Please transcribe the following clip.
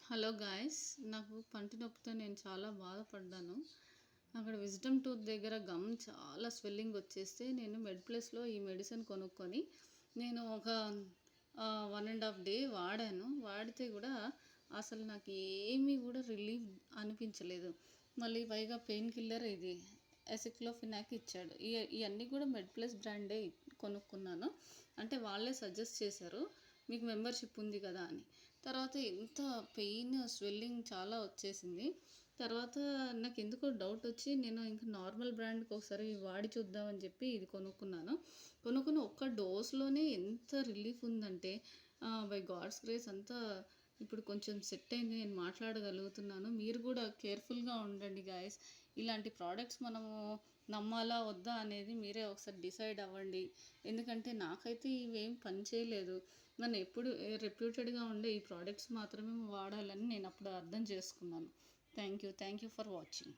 Hello guys, నాకు పంటి నొప్పితో నేను చాలా బాధపడ్డాను. అక్కడ విజ్డమ్ టూత్ దగ్గర గమ్ చాలా స్వెల్లింగ్ వచ్చేస్తే నేను మెడ్ ప్లస్లో ఈ మెడిసిన్ కొనుక్కొని నేను ఒక 1.5 డే వాడాను. వాడితే కూడా అసలు నాకు ఏమీ కూడా రిలీఫ్ అనిపించలేదు. మళ్ళీ పైగా పెయిన్ కిల్లర్ ఇది ఎసిక్లోఫినాక్ ఇచ్చాడు. ఇవన్నీ కూడా మెడ్ ప్లస్ బ్రాండే కొనుక్కున్నాను. అంటే వాళ్ళే సజెస్ట్ చేశారు, మీకు మెంబర్షిప్ ఉంది కదా అని. తర్వాత ఎంత పెయిన్ స్వెల్లింగ్ చాలా వచ్చేసింది. తర్వాత నాకు ఎందుకో డౌట్ వచ్చి నేను ఇంకా నార్మల్ బ్రాండ్కి ఒకసారి వాడి చూద్దామని చెప్పి ఇది కొనుక్కుని ఒక్క డోస్లోనే ఎంత రిలీఫ్ ఉందంటే బై గాడ్స్ గ్రేస్ అంతా ఇప్పుడు కొంచెం సెట్ అయింది. నేను మాట్లాడగలుగుతున్నాను. మీరు కూడా కేర్ఫుల్గా ఉండండి గాయస్. ఇలాంటి ప్రోడక్ట్స్ మనము నమ్మాలా వద్దా అనేది మీరే ఒకసారి డిసైడ్ అవ్వండి. ఎందుకంటే నాకైతే ఇవేం పని చేయలేదు. నన్ను ఎప్పుడు రెప్యూటెడ్గా ఉండే ఈ ప్రోడక్ట్స్ మాత్రమే వాడాలని నేను అప్పుడు అర్థం చేసుకున్నాను. Thank you for watching.